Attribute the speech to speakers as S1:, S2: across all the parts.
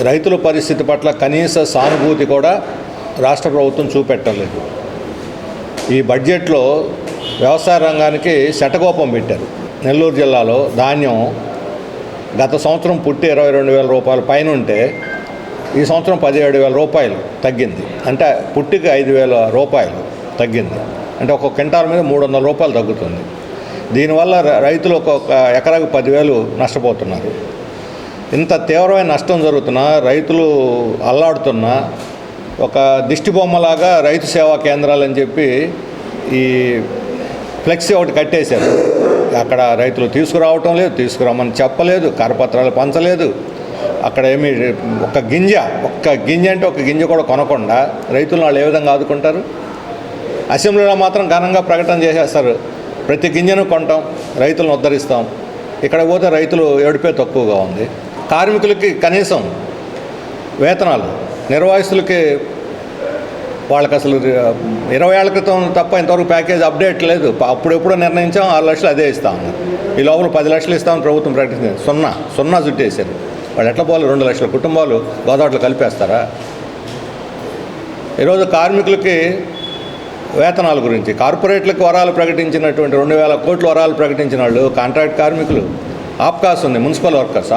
S1: రైతుల పరిస్థితి పట్ల కనీస సానుభూతి కూడా రాష్ట్ర ప్రభుత్వం చూపెట్టలేదు. ఈ బడ్జెట్లో వ్యవసాయ రంగానికి శటకోపం పెట్టారు. నెల్లూరు జిల్లాలో ధాన్యం గత సంవత్సరం పుట్టి 22,000 రూపాయల పైన ఉంటే ఈ సంవత్సరం 17,000 రూపాయలు తగ్గింది. అంటే పుట్టికి 5,000 రూపాయలు తగ్గింది. అంటే ఒక క్వింటాల్ మీద 300 రూపాయలు తగ్గుతుంది. దీనివల్ల రైతులు ఒక్కొక్క ఎకరాకు 10,000 నష్టపోతున్నారు. ఇంత తీవ్రమైన నష్టం జరుగుతున్నా రైతులు అల్లాడుతున్నా ఒక దిష్టి బొమ్మలాగా రైతు సేవా కేంద్రాలని చెప్పి ఈ ఫ్లెక్సీ ఒకటి కట్టేశారు. అక్కడ రైతులు తీసుకురావటం లేదు, తీసుకురామని చెప్పలేదు, కరపత్రాలు పంచలేదు. అక్కడ ఏమి ఒక్క గింజ అంటే ఒక గింజ కూడా కొనకుండా రైతులను వాళ్ళు ఏ విధంగా ఆదుకుంటారు? అసెంబ్లీలో మాత్రం ఘనంగా ప్రకటన చేసేస్తారు, ప్రతి గింజను కొంటాం, రైతులను ఉద్ధరిస్తాం. ఇక్కడ పోతే రైతులు ఏడుపే తక్కువగా ఉంది. కార్మికులకి కనీసం వేతనాలు, నిర్వాసితులకి వాళ్ళకి అసలు 20 ఏళ్ల క్రితం తప్ప ఇంతవరకు ప్యాకేజ్ అప్డేట్ లేదు. అప్పుడెప్పుడో నిర్ణయించాం 6 లక్షలు అదే ఇస్తామన్నారు. ఈ లోపల 10 లక్షలు ఇస్తామని ప్రభుత్వం ప్రకటించింది. సున్నా చుట్టేశారు. వాళ్ళు ఎట్లా పోవాలి? 2 లక్షల కుటుంబాలు గోదావరిలో కలిపేస్తారా? ఈరోజు కార్మికులకి వేతనాల గురించి కార్పొరేట్లకు వరాలు ప్రకటించినటువంటి 2,000 కోట్ల వరాలు ప్రకటించిన వాళ్ళు కాంట్రాక్ట్ కార్మికులు, ఆప్కాస్ ఉంది, మున్సిపల్ వర్కర్స్,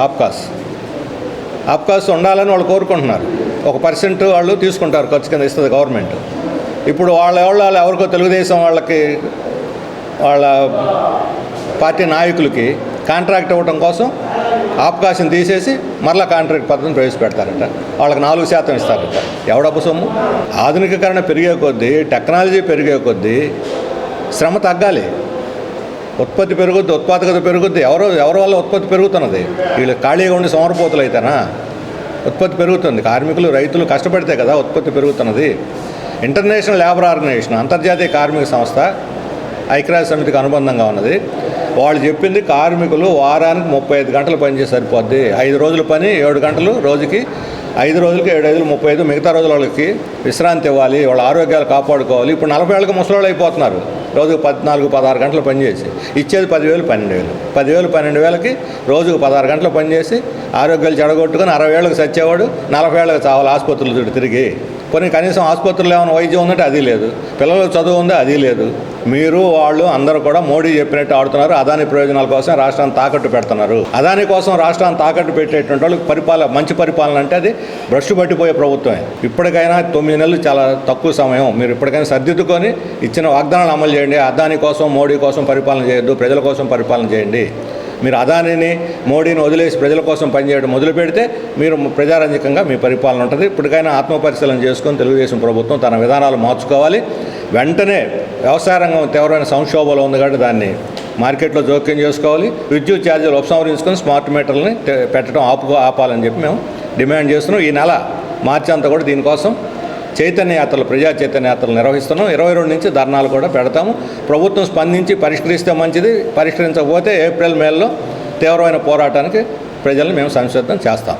S1: ఆప్కాస్ ఉండాలని వాళ్ళు కోరుకుంటున్నారు. 1% వాళ్ళు తీసుకుంటారు, ఖర్చు కింద ఇస్తుంది గవర్నమెంట్. ఇప్పుడు వాళ్ళు ఎవరికో తెలుగుదేశం వాళ్ళకి, వాళ్ళ పార్టీ నాయకులకి కాంట్రాక్ట్ ఇవ్వడం కోసం ఆప్కాస్ని తీసేసి మరలా కాంట్రాక్ట్ పద్ధతిని ప్రవేశపెడతారట. వాళ్ళకి 4% ఇస్తారట. ఎవడబ్బు సొమ్ము? ఆధునికీకరణ పెరిగే కొద్దీ, టెక్నాలజీ పెరిగే కొద్దీ శ్రమ తగ్గాలి, ఉత్పత్తి పెరుగుద్ది, ఉత్పాదకత పెరుగుద్ది. ఎవరి వల్ల ఉత్పత్తి పెరుగుతున్నది? వీళ్ళు ఖాళీగా ఉండి సోమరిపోతులు అయితేనా? ఉత్పత్తి పెరుగుతుంది. కార్మికులు, రైతులు కష్టపడితే కదా ఉత్పత్తి పెరుగుతున్నది. ఇంటర్నేషనల్ లేబర్ ఆర్గనైజేషన్, అంతర్జాతీయ కార్మిక సంస్థ, ఐక్యరాజ్య సమితికి అనుబంధంగా ఉన్నది. వాళ్ళు చెప్పింది కార్మికులు వారానికి 35 గంటలు పనిచేసి సరిపోద్ది. 5 రోజుల పని 7 గంటలు రోజుకి, 5 రోజులకి 7 35, మిగతా రోజుల వాళ్ళకి విశ్రాంతి ఇవ్వాలి, వాళ్ళ ఆరోగ్యాలు కాపాడుకోవాలి. ఇప్పుడు 40 ఏళ్ళకి ముసలోళ్ళు అయిపోతున్నారు. రోజుకు 14-16 గంటలు పనిచేసి ఇచ్చేది 10,000 12,000. 10,000 12,000కి రోజుకు 16 గంటలు పనిచేసి ఆరోగ్యాలు చెడగొట్టుకొని 60 ఏళ్ళకి చచ్చేవాడు 40 ఏళ్ళకి చావాలి ఆసుపత్రులు చుట్టూ తిరిగి. కొన్ని కనీసం ఆసుపత్రులు ఏమైనా వైద్యం ఉందంటే అది లేదు, పిల్లలకు చదువు ఉందా అది లేదు. మీరు వాళ్ళు అందరూ కూడా మోడీ చెప్పినట్టు ఆడుతున్నారు. అదాని ప్రయోజనాల కోసం రాష్ట్రాన్ని తాకట్టు పెడుతున్నారు. అదాని కోసం రాష్ట్రాన్ని తాకట్టు పెట్టేటువంటి వాళ్ళకి మంచి పరిపాలన అంటే అది భ్రష్టు పట్టిపోయే ప్రభుత్వమే. ఇప్పటికైనా 9 నెలలు చాలా తక్కువ సమయం. మీరు ఇప్పటికైనా సర్దిద్దుకొని ఇచ్చిన వాగ్దానాలు అమలు చేయండి. అదాని కోసం, మోడీ కోసం పరిపాలన చేయొద్దు, ప్రజల కోసం పరిపాలన చేయండి. మీరు అదానిని, మోడీని వదిలేసి ప్రజల కోసం పనిచేయడం మొదలు పెడితే మీరు ప్రజారంజకంగా మీ పరిపాలన ఉంటుంది. ఇప్పటికైనా ఆత్మపరిశీలన చేసుకొని తెలుగుదేశం ప్రభుత్వం తన విధానాలు మార్చుకోవాలి. వెంటనే వ్యవసాయ రంగం తీవ్రమైన సంక్షోభంలో ఉంది కాబట్టి దాన్ని మార్కెట్లో జోక్యం చేసుకోవాలి. విద్యుత్ ఛార్జీలు ఉపసంహరించుకొని స్మార్ట్ మీటర్లని పెట్టడం ఆపాలని చెప్పి మేము డిమాండ్ చేస్తున్నాం. ఈ నెల మార్చి అంతా కూడా దీనికోసం చైతన్య యాత్రలు, ప్రజా చైతన్య యాత్రలు నిర్వహిస్తున్నాం. 22 నుంచి ధర్నాలు కూడా పెడతాము. ప్రభుత్వం స్పందించి పరిష్కరిస్తే మంచిది, పరిష్కరించకపోతే ఏప్రిల్ మేలో తీవ్రమైన పోరాటానికి ప్రజలను మేము సంసిద్ధం చేస్తాం.